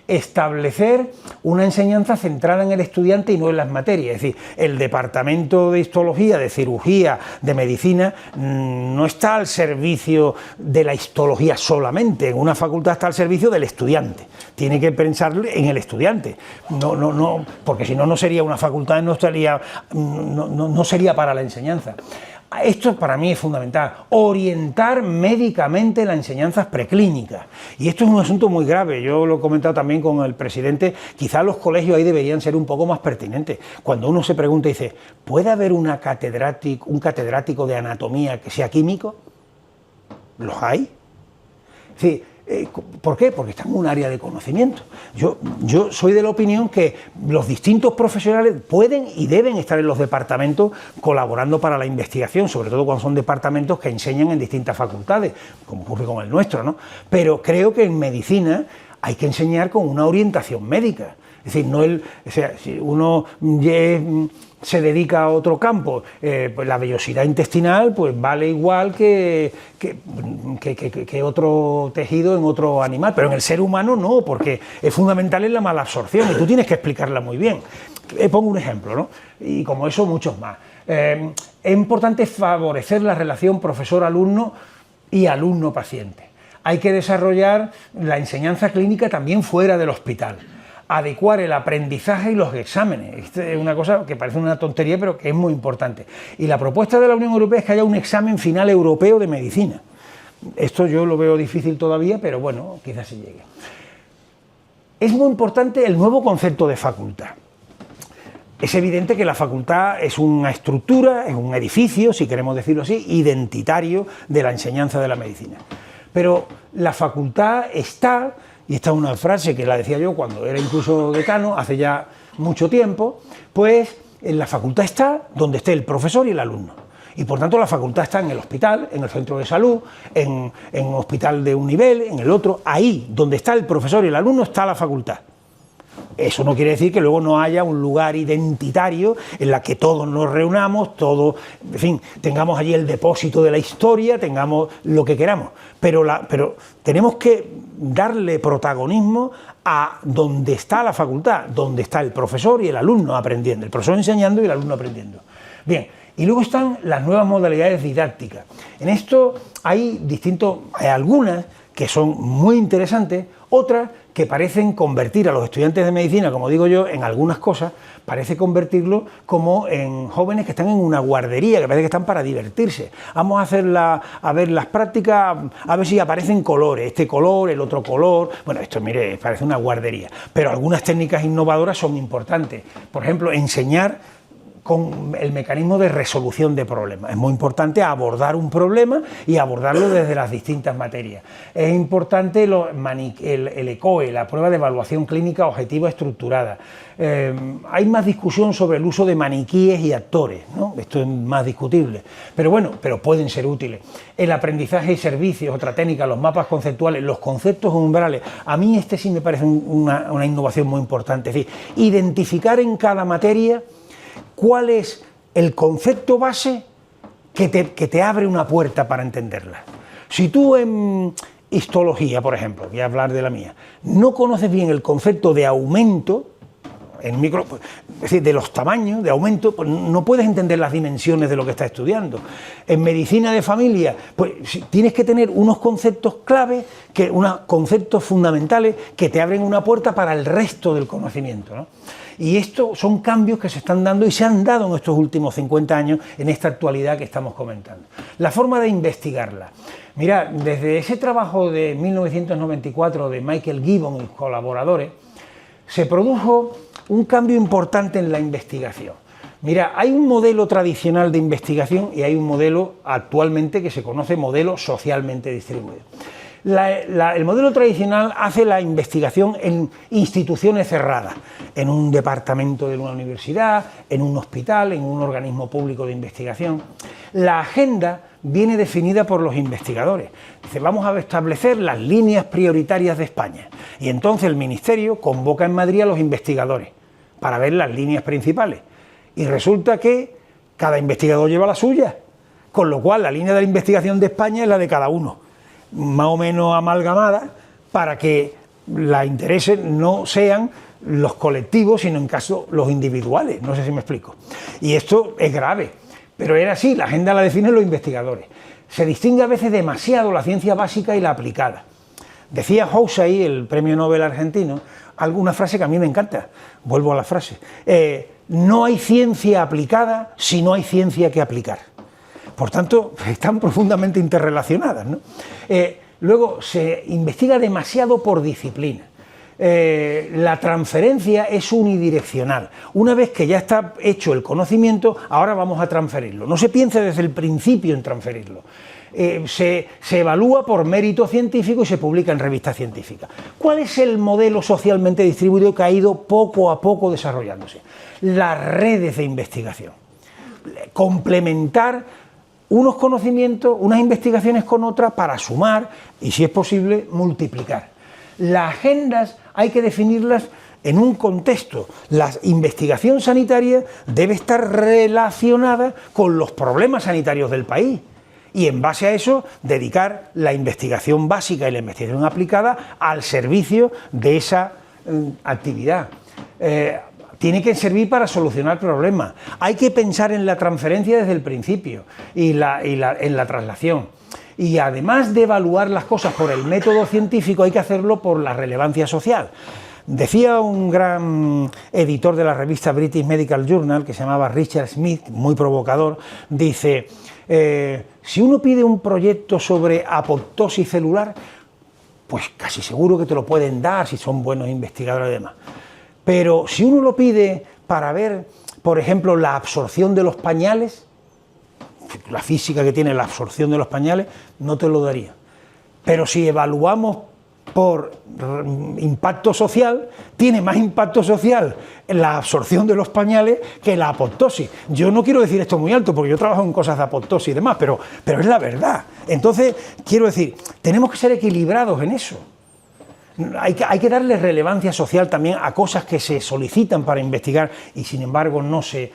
Establecer una enseñanza centrada en el estudiante y no en las materias. Es decir, el departamento de histología, de cirugía, de medicina, no está al servicio de la histología solamente. En una facultad está al servicio del estudiante. Tiene que pensar en el estudiante. No, porque si no, no sería una facultad, no sería para la enseñanza. Esto para mí es fundamental, orientar médicamente las enseñanzas preclínicas. Y esto es un asunto muy grave, yo lo he comentado también con el presidente, quizás los colegios ahí deberían ser un poco más pertinentes. Cuando uno se pregunta y dice, ¿puede haber un catedrático de anatomía que sea químico? ¿Los hay? Sí. ¿Por qué? Porque están en un área de conocimiento. Yo soy de la opinión que los distintos profesionales pueden y deben estar en los departamentos colaborando para la investigación, sobre todo cuando son departamentos que enseñan en distintas facultades, como ocurre con el nuestro, ¿no? Pero creo que en medicina hay que enseñar con una orientación médica. Es decir, si uno se dedica a otro campo, pues la vellosidad intestinal pues vale igual que otro tejido en otro animal, pero en el ser humano no, porque es fundamental en la malabsorción y tú tienes que explicarla muy bien. Pongo un ejemplo, ¿no? Y como eso muchos más. Es importante favorecer la relación profesor-alumno y alumno-paciente. Hay que desarrollar la enseñanza clínica también fuera del hospital. Adecuar el aprendizaje y los exámenes. Esta es una cosa que parece una tontería, pero que es muy importante. Y la propuesta de la Unión Europea es que haya un examen final europeo de medicina. Esto yo lo veo difícil todavía, pero bueno, quizás se llegue. Es muy importante el nuevo concepto de facultad. Es evidente que la facultad es una estructura, es un edificio, si queremos decirlo así, identitario de la enseñanza de la medicina. Pero la facultad está... Y esta es una frase que la decía yo cuando era incluso decano, hace ya mucho tiempo, pues en la facultad está donde esté el profesor y el alumno. Y por tanto la facultad está en el hospital, en el centro de salud, en un hospital de un nivel, en el otro. Ahí donde está el profesor y el alumno está la facultad. Eso no quiere decir que luego no haya un lugar identitario en la que todos nos reunamos, todos, en fin, tengamos allí el depósito de la historia, tengamos lo que queramos, pero tenemos que darle protagonismo a donde está la facultad, donde está el profesor y el alumno aprendiendo, el profesor enseñando y el alumno aprendiendo. Bien, y luego están las nuevas modalidades didácticas. En esto hay algunas que son muy interesantes, otras que parecen convertir a los estudiantes de medicina, como digo yo, en algunas cosas, parece convertirlos como en jóvenes que están en una guardería, que parece que están para divertirse. Vamos a ver las prácticas, a ver si aparecen colores, este color, el otro color. Bueno, esto, mire, parece una guardería, pero algunas técnicas innovadoras son importantes. Por ejemplo, enseñar con el mecanismo de resolución de problemas. Es muy importante abordar un problema y abordarlo desde las distintas materias. Es importante el ECOE, la prueba de evaluación clínica objetiva estructurada. Hay más discusión sobre el uso de maniquíes y actores, ¿no? Esto es más discutible, pero bueno, pero pueden ser útiles. El aprendizaje y servicios, otra técnica, los mapas conceptuales, los conceptos umbrales. A mí este sí me parece una innovación muy importante, es decir, identificar en cada materia cuál es el concepto base que te abre una puerta para entenderla. Si tú en histología, por ejemplo, voy a hablar de la mía, no conoces bien el concepto de aumento, es decir, de los tamaños, de aumento, pues no puedes entender las dimensiones de lo que estás estudiando. En medicina de familia, pues tienes que tener unos conceptos clave, unos conceptos fundamentales que te abren una puerta para el resto del conocimiento, ¿no? Y estos son cambios que se están dando y se han dado en estos últimos 50 años en esta actualidad que estamos comentando. La forma de investigarla. Mira, desde ese trabajo de 1994 de Michael Gibbon y colaboradores, se produjo un cambio importante en la investigación. Mira, hay un modelo tradicional de investigación y hay un modelo actualmente que se conoce modelo socialmente distribuido. El modelo tradicional hace la investigación en instituciones cerradas, en un departamento de una universidad, en un hospital, en un organismo público de investigación. La agenda viene definida por los investigadores. Dice, vamos a establecer las líneas prioritarias de España. Y entonces el Ministerio convoca en Madrid a los investigadores para ver las líneas principales. Y resulta que cada investigador lleva la suya, con lo cual la línea de la investigación de España es la de cada uno, más o menos amalgamada, para que los intereses no sean los colectivos, sino en caso los individuales. No sé si me explico. Y esto es grave, pero era así, la agenda la definen los investigadores. Se distingue a veces demasiado la ciencia básica y la aplicada. Decía Housay, el premio Nobel argentino, alguna frase que a mí me encanta, vuelvo a la frase, no hay ciencia aplicada si no hay ciencia que aplicar. Por tanto, están profundamente interrelacionadas, ¿no? Luego, se investiga demasiado por disciplina. La transferencia es unidireccional. Una vez que ya está hecho el conocimiento, ahora vamos a transferirlo. No se piensa desde el principio en transferirlo. Se evalúa por mérito científico y se publica en revistas científicas. ¿Cuál es el modelo socialmente distribuido que ha ido poco a poco desarrollándose? Las redes de investigación. Complementar unos conocimientos, unas investigaciones con otras para sumar y, si es posible, multiplicar. Las agendas hay que definirlas en un contexto. La investigación sanitaria debe estar relacionada con los problemas sanitarios del país y, en base a eso, dedicar la investigación básica y la investigación aplicada al servicio de esa actividad. Tiene que servir para solucionar problemas. Hay que pensar en la transferencia desde el principio y en la traslación. Y además de evaluar las cosas por el método científico, hay que hacerlo por la relevancia social. Decía un gran editor de la revista British Medical Journal, que se llamaba Richard Smith, muy provocador, dice, si uno pide un proyecto sobre apoptosis celular, pues casi seguro que te lo pueden dar si son buenos investigadores y demás. Pero si uno lo pide para ver, por ejemplo, la absorción de los pañales, la física que tiene la absorción de los pañales, no te lo daría. Pero si evaluamos por impacto social, tiene más impacto social la absorción de los pañales que la apoptosis. Yo no quiero decir esto muy alto, porque yo trabajo en cosas de apoptosis y demás, pero es la verdad. Entonces, quiero decir, tenemos que ser equilibrados en eso. Hay que darle relevancia social también a cosas que se solicitan para investigar y sin embargo no se...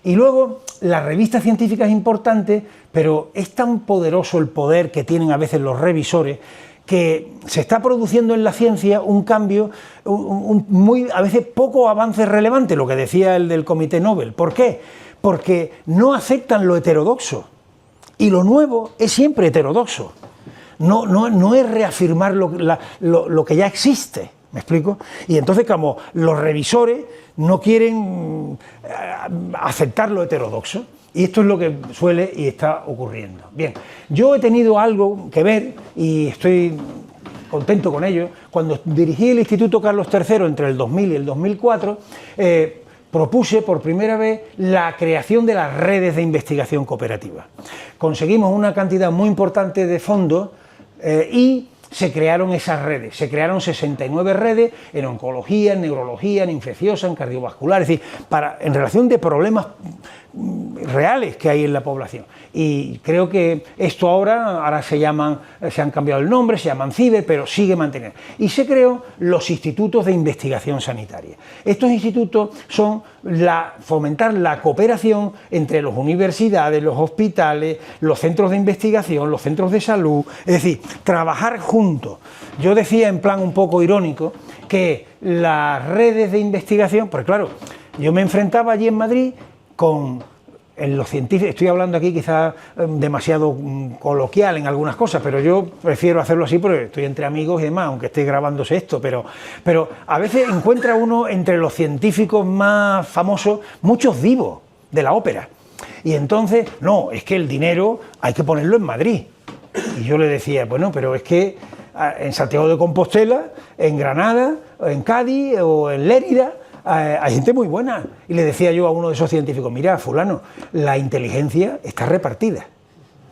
Y luego, la revista científica es importante, pero es tan poderoso el poder que tienen a veces los revisores que se está produciendo en la ciencia un cambio, a veces poco avance relevante, lo que decía el del Comité Nobel. ¿Por qué? Porque no aceptan lo heterodoxo y lo nuevo es siempre heterodoxo. No es reafirmar lo que ya existe, ¿me explico? Y entonces como los revisores no quieren aceptar lo heterodoxo, y esto es lo que suele y está ocurriendo. Bien, yo he tenido algo que ver y estoy contento con ello. Cuando dirigí el Instituto Carlos III entre el 2000 y el 2004, propuse por primera vez la creación de las redes de investigación cooperativa. Conseguimos una cantidad muy importante de fondos y se crearon esas redes, se crearon 69 redes en oncología, en neurología, en infecciosa, en cardiovascular, es decir, en relación de problemas reales que hay en la población. Y creo que esto ahora se han cambiado el nombre, se llaman CIBER, pero sigue manteniendo. Y se creó los institutos de investigación sanitaria. Estos institutos son fomentar la cooperación entre las universidades, los hospitales, los centros de investigación, los centros de salud, es decir, trabajar juntos. Yo decía en plan un poco irónico que las redes de investigación, pues claro, yo me enfrentaba allí en Madrid en los científicos, estoy hablando aquí quizás demasiado coloquial en algunas cosas, pero yo prefiero hacerlo así porque estoy entre amigos y demás, aunque esté grabándose esto, pero a veces encuentra uno entre los científicos más famosos muchos divos de la ópera. Y entonces, no, es que el dinero hay que ponerlo en Madrid. Y yo le decía, bueno, pero es que en Santiago de Compostela, en Granada, en Cádiz o en Lérida, hay gente muy buena. Y le decía yo a uno de esos científicos, mira, fulano, la inteligencia está repartida,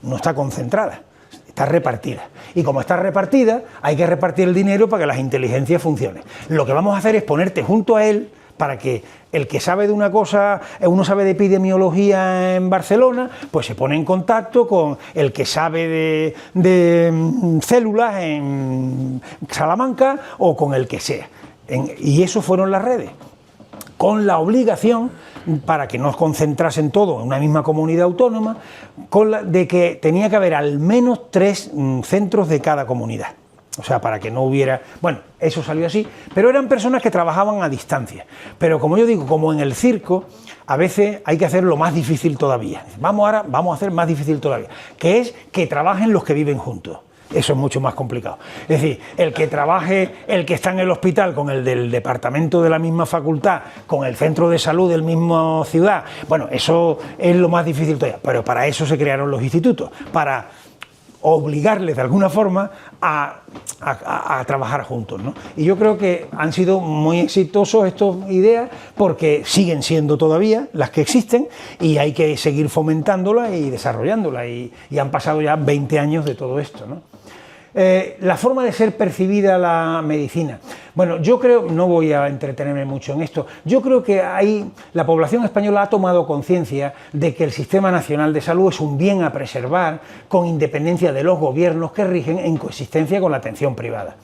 no está concentrada, está repartida. Y como está repartida, hay que repartir el dinero para que las inteligencias funcionen. Lo que vamos a hacer es ponerte junto a él para que el que sabe de una cosa, uno sabe de epidemiología en Barcelona, pues se pone en contacto con el que sabe de células en Salamanca o con el que sea. Y eso fueron las redes, con la obligación, para que no os concentrasen todo en una misma comunidad autónoma, de que tenía que haber al menos 3 centros de cada comunidad. O sea, para que no hubiera... Bueno, eso salió así, pero eran personas que trabajaban a distancia. Pero como yo digo, como en el circo, a veces hay que hacerlo más difícil todavía. Vamos a hacer más difícil todavía, que es que trabajen los que viven juntos. Eso es mucho más complicado. Es decir, el que está en el hospital con el del departamento de la misma facultad, con el centro de salud del mismo ciudad, bueno, eso es lo más difícil todavía. Pero para eso se crearon los institutos, para obligarles de alguna forma a trabajar juntos, ¿no? Y yo creo que han sido muy exitosos estas ideas porque siguen siendo todavía las que existen y hay que seguir fomentándolas y desarrollándolas y han pasado ya 20 años de todo esto, ¿no? La forma de ser percibida la medicina. Bueno, yo creo, no voy a entretenerme mucho en esto, yo creo que la población española ha tomado conciencia de que el Sistema Nacional de Salud es un bien a preservar con independencia de los gobiernos que rigen en coexistencia con la atención privada.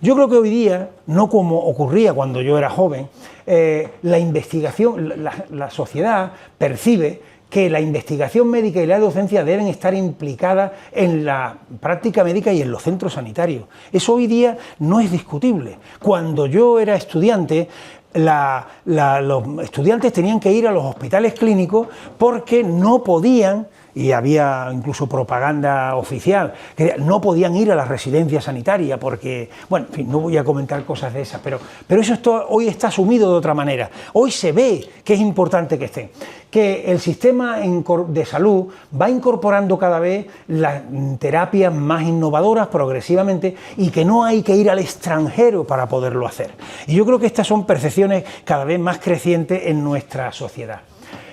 Yo creo que hoy día, no como ocurría cuando yo era joven, la investigación, la sociedad percibe que la investigación médica y la docencia deben estar implicadas en la práctica médica y en los centros sanitarios. Eso hoy día no es discutible. Cuando yo era estudiante, los estudiantes tenían que ir a los hospitales clínicos porque no podían, y había incluso propaganda oficial, que no podían ir a la residencia sanitaria porque, bueno, en fin, no voy a comentar cosas de esas, pero eso hoy está asumido de otra manera. Hoy se ve que es importante que estén, que el sistema de salud va incorporando cada vez las terapias más innovadoras progresivamente y que no hay que ir al extranjero para poderlo hacer. Y yo creo que estas son percepciones cada vez más crecientes en nuestra sociedad.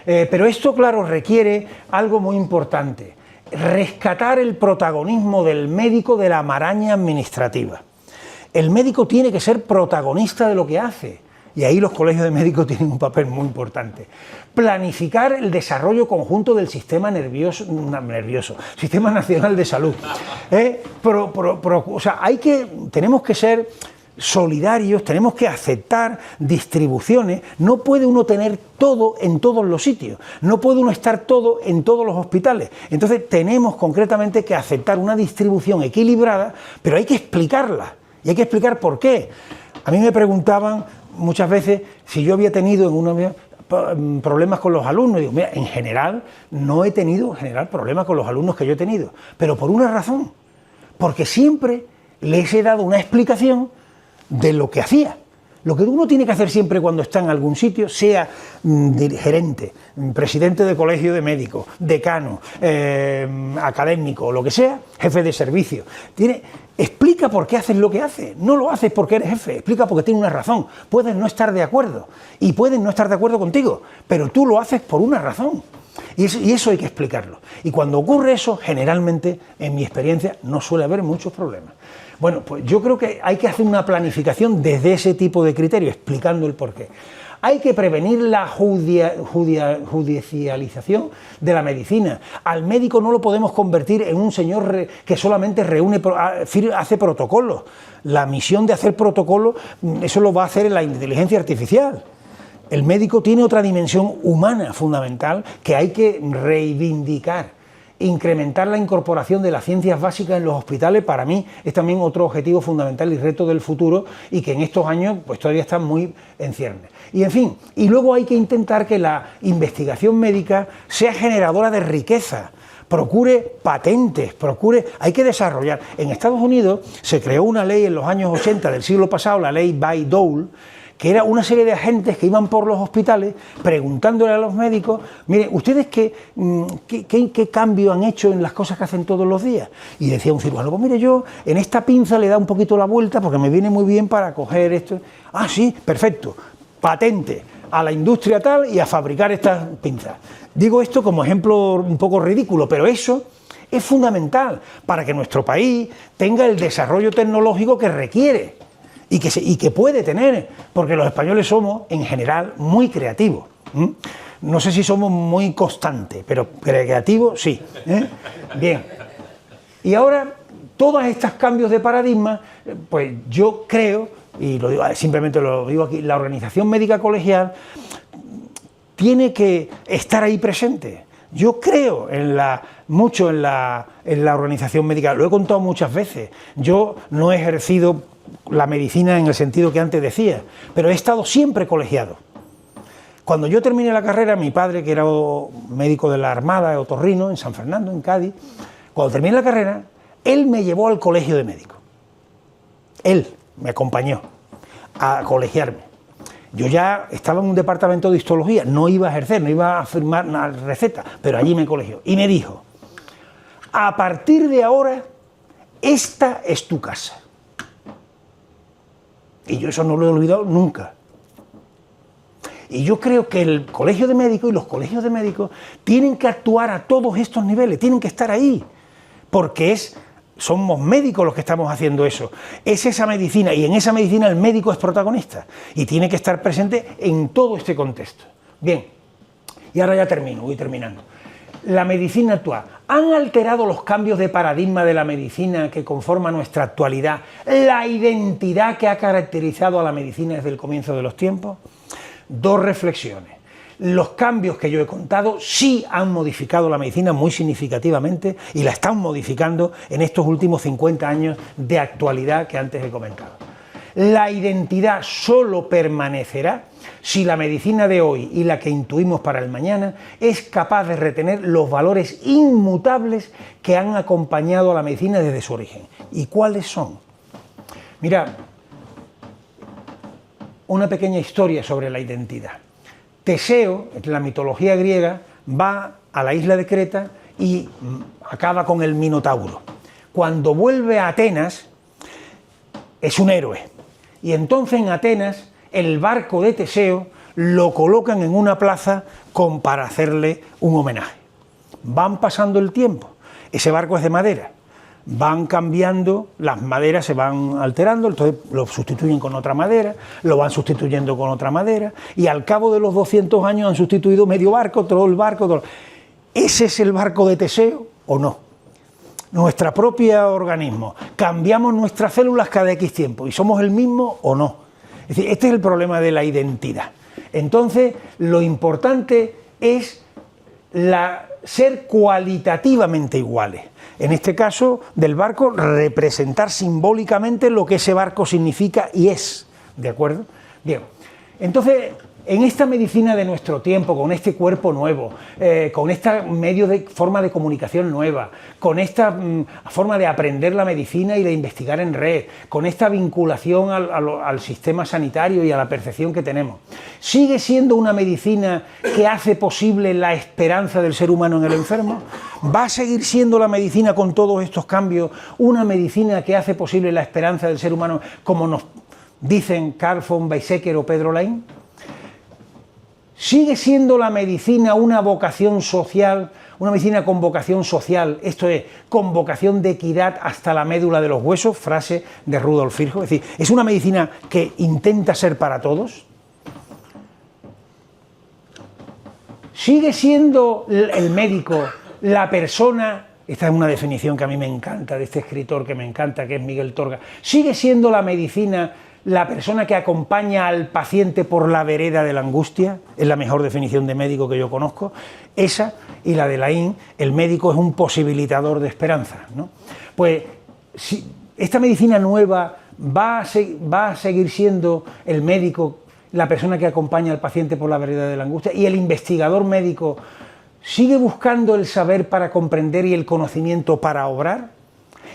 Pero esto, claro, requiere algo muy importante, rescatar el protagonismo del médico de la maraña administrativa. El médico tiene que ser protagonista de lo que hace, y ahí los colegios de médicos tienen un papel muy importante. Planificar el desarrollo conjunto del sistema Sistema Nacional de Salud. O sea, tenemos que ser solidarios, tenemos que aceptar distribuciones. No puede uno tener todo en todos los sitios, no puede uno estar todo en todos los hospitales. Entonces tenemos concretamente que aceptar una distribución equilibrada, pero hay que explicarla, y hay que explicar por qué. A mí me preguntaban muchas veces si yo había tenido problemas con los alumnos. Digo, mira, en general no he tenido problemas con los alumnos que yo he tenido, pero por una razón, porque siempre les he dado una explicación de lo que hacía. Lo que uno tiene que hacer siempre cuando está en algún sitio, sea gerente, presidente de colegio de médicos, decano, académico, o lo que sea, jefe de servicio, explica por qué haces lo que haces. No lo haces porque eres jefe, explica porque tiene una razón. Puedes no estar de acuerdo, y pueden no estar de acuerdo contigo, pero tú lo haces por una razón. Y eso hay que explicarlo. Y cuando ocurre eso, generalmente, en mi experiencia, no suele haber muchos problemas. Bueno, pues yo creo que hay que hacer una planificación desde ese tipo de criterio, explicando el porqué. Hay que prevenir la judicialización de la medicina. Al médico no lo podemos convertir en un señor que solamente hace protocolos. La misión de hacer protocolos, eso lo va a hacer la inteligencia artificial. El médico tiene otra dimensión humana fundamental que hay que reivindicar. Incrementar la incorporación de las ciencias básicas en los hospitales, para mí, es también otro objetivo fundamental y reto del futuro, y que en estos años pues todavía está muy en ciernes. Y en fin, y luego hay que intentar que la investigación médica sea generadora de riqueza, procure patentes, hay que desarrollar. En Estados Unidos se creó una ley en los años 80 del siglo pasado, la ley Bayh-Dole, que era una serie de agentes que iban por los hospitales preguntándole a los médicos, mire, ¿ustedes qué cambio han hecho en las cosas que hacen todos los días? Y decía un cirujano, pues mire, yo en esta pinza le da un poquito la vuelta porque me viene muy bien para coger esto. Ah, sí, perfecto, patente a la industria tal y a fabricar estas pinzas. Digo esto como ejemplo un poco ridículo, pero eso es fundamental para que nuestro país tenga el desarrollo tecnológico que requiere. Y que puede tener, porque los españoles somos, en general, muy creativos. No sé si somos muy constantes, pero creativos sí. Bien. Y ahora, todos estos cambios de paradigma, pues yo creo, y lo digo, simplemente lo digo aquí, la organización médica colegial tiene que estar ahí presente. Yo creo mucho en la organización médica, lo he contado muchas veces. Yo no he ejercido la medicina en el sentido que antes decía, pero he estado siempre colegiado. Cuando yo terminé la carrera, mi padre, que era médico de la Armada, otorrino, en San Fernando, en Cádiz, cuando terminé la carrera, él me llevó al colegio de médicos. Él me acompañó a colegiarme. Yo ya estaba en un departamento de histología, no iba a ejercer, no iba a firmar una receta, pero allí me colegió. Y me dijo, a partir de ahora, esta es tu casa. Y yo eso no lo he olvidado nunca. Y yo creo que el colegio de médicos y los colegios de médicos tienen que actuar a todos estos niveles, tienen que estar ahí, porque somos médicos los que estamos haciendo eso. Es esa medicina, y en esa medicina el médico es protagonista, y tiene que estar presente en todo este contexto. Bien, y ahora ya voy terminando. La medicina actual. ¿Han alterado los cambios de paradigma de la medicina que conforman nuestra actualidad la identidad que ha caracterizado a la medicina desde el comienzo de los tiempos? Dos reflexiones. Los cambios que yo he contado sí han modificado la medicina muy significativamente y la están modificando en estos últimos 50 años de actualidad que antes he comentado. La identidad solo permanecerá si la medicina de hoy y la que intuimos para el mañana es capaz de retener los valores inmutables que han acompañado a la medicina desde su origen. ¿Y cuáles son? Mira, una pequeña historia sobre la identidad. Teseo, en la mitología griega, va a la isla de Creta y acaba con el Minotauro. Cuando vuelve a Atenas, es un héroe. Y entonces en Atenas, el barco de Teseo lo colocan en una plaza para hacerle un homenaje. Van pasando el tiempo, ese barco es de madera, van cambiando, las maderas se van alterando, entonces lo sustituyen con otra madera, lo van sustituyendo con otra madera, y al cabo de los 200 años han sustituido medio barco, todo el barco, todo. ¿Ese es el barco de Teseo o no? nuestro propio organismo, cambiamos nuestras células cada X tiempo y somos el mismo o no. Es decir, este es el problema de la identidad. Entonces, lo importante es ser cualitativamente iguales. En este caso del barco, representar simbólicamente lo que ese barco significa y es. ¿De acuerdo? Bien. Entonces, en esta medicina de nuestro tiempo, con este cuerpo nuevo, con esta forma de comunicación nueva, con esta forma de aprender la medicina y de investigar en red, con esta vinculación al sistema sanitario y a la percepción que tenemos, ¿sigue siendo una medicina que hace posible la esperanza del ser humano en el enfermo? ¿Va a seguir siendo la medicina con todos estos cambios una medicina que hace posible la esperanza del ser humano, como nos dicen Carl von Weizsäcker o Pedro Laín? ¿Sigue siendo la medicina una vocación social, una medicina con vocación social, esto es, con vocación de equidad hasta la médula de los huesos, frase de Rudolf Virchow? Es decir, ¿es una medicina que intenta ser para todos? ¿Sigue siendo el médico la persona, esta es una definición que a mí me encanta, de este escritor que me encanta, que es Miguel Torga, ¿sigue siendo la medicina la persona que acompaña al paciente por la vereda de la angustia? Es la mejor definición de médico que yo conozco. Esa y la de Laín, el médico es un posibilitador de esperanza, ¿no? Pues si esta medicina nueva va a seguir siendo el médico la persona que acompaña al paciente por la vereda de la angustia, y el investigador médico sigue buscando el saber para comprender y el conocimiento para obrar,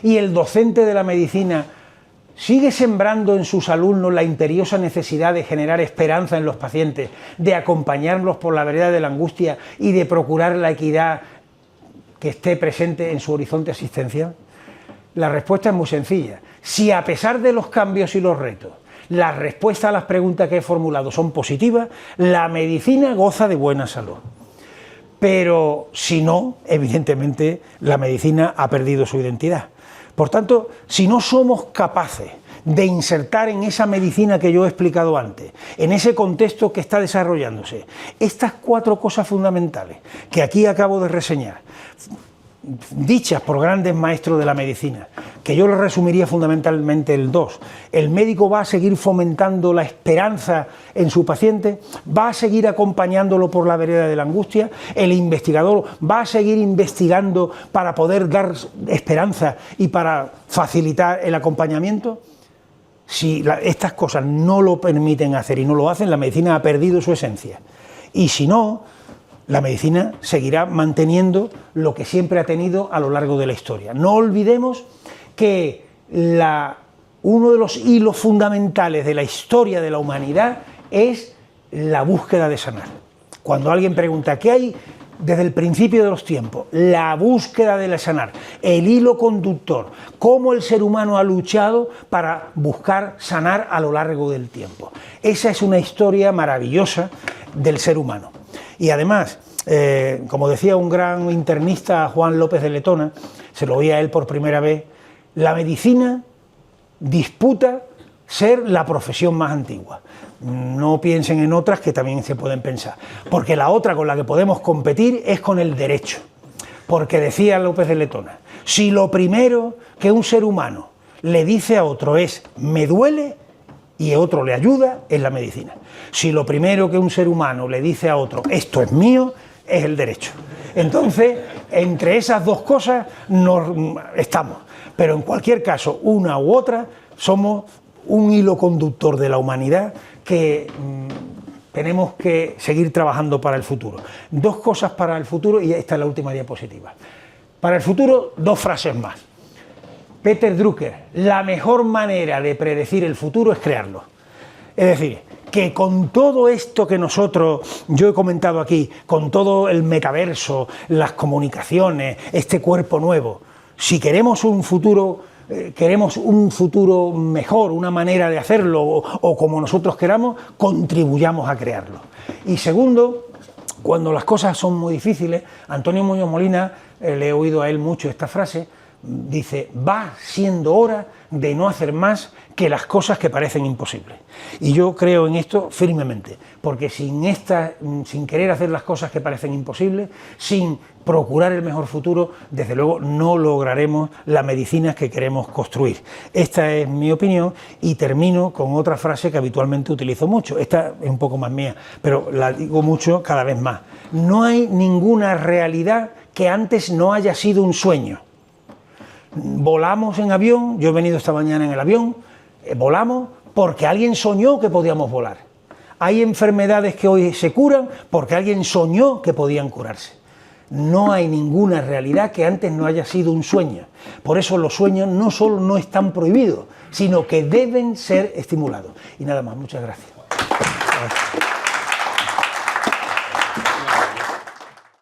y el docente de la medicina sigue sembrando en sus alumnos la imperiosa necesidad de generar esperanza en los pacientes, de acompañarlos por la vereda de la angustia y de procurar la equidad que esté presente en su horizonte asistencial. La respuesta es muy sencilla. Si a pesar de los cambios y los retos, las respuestas a las preguntas que he formulado son positivas, la medicina goza de buena salud. Pero si no, evidentemente la medicina ha perdido su identidad. Por tanto, si no somos capaces de insertar en esa medicina que yo he explicado antes, en ese contexto que está desarrollándose, estas 4 cosas fundamentales que aquí acabo de reseñar, dichas por grandes maestros de la medicina, que yo les resumiría fundamentalmente en 2. El médico va a seguir fomentando la esperanza en su paciente, va a seguir acompañándolo por la vereda de la angustia, el investigador va a seguir investigando para poder dar esperanza y para facilitar el acompañamiento. Si estas cosas no lo permiten hacer y no lo hacen, la medicina ha perdido su esencia. Y si no, la medicina seguirá manteniendo lo que siempre ha tenido a lo largo de la historia. No olvidemos que uno de los hilos fundamentales de la historia de la humanidad es la búsqueda de sanar. Cuando alguien pregunta ¿qué hay desde el principio de los tiempos? La búsqueda de sanar, el hilo conductor, cómo el ser humano ha luchado para buscar sanar a lo largo del tiempo. Esa es una historia maravillosa del ser humano. Y además, como decía un gran internista, Juan López de Letona, se lo oí a él por primera vez, la medicina disputa ser la profesión más antigua. No piensen en otras que también se pueden pensar, porque la otra con la que podemos competir es con el derecho. Porque decía López de Letona, si lo primero que un ser humano le dice a otro es me duele, y otro le ayuda, es la medicina. Si lo primero que un ser humano le dice a otro, esto es mío, es el derecho. Entonces, entre esas 2 cosas estamos. Pero en cualquier caso, una u otra, somos un hilo conductor de la humanidad que tenemos que seguir trabajando para el futuro. 2 cosas para el futuro, y esta es la última diapositiva. Para el futuro, 2 frases más. Peter Drucker, la mejor manera de predecir el futuro es crearlo. Es decir, que con todo esto que yo he comentado aquí, con todo el metaverso, las comunicaciones, este cuerpo nuevo, si queremos un futuro mejor, una manera de hacerlo, o como nosotros queramos, contribuyamos a crearlo. Y segundo, cuando las cosas son muy difíciles, Antonio Muñoz Molina, le he oído a él mucho esta frase, dice, va siendo hora de no hacer más que las cosas que parecen imposibles. Y yo creo en esto firmemente, porque sin querer hacer las cosas que parecen imposibles, sin procurar el mejor futuro, desde luego no lograremos la medicina que queremos construir. Esta es mi opinión y termino con otra frase que habitualmente utilizo mucho. Esta es un poco más mía, pero la digo mucho cada vez más. No hay ninguna realidad que antes no haya sido un sueño. Volamos en avión, yo he venido esta mañana en el avión, volamos porque alguien soñó que podíamos volar. Hay enfermedades que hoy se curan porque alguien soñó que podían curarse. No hay ninguna realidad que antes no haya sido un sueño. Por eso los sueños no solo no están prohibidos, sino que deben ser estimulados. Y nada más, muchas gracias.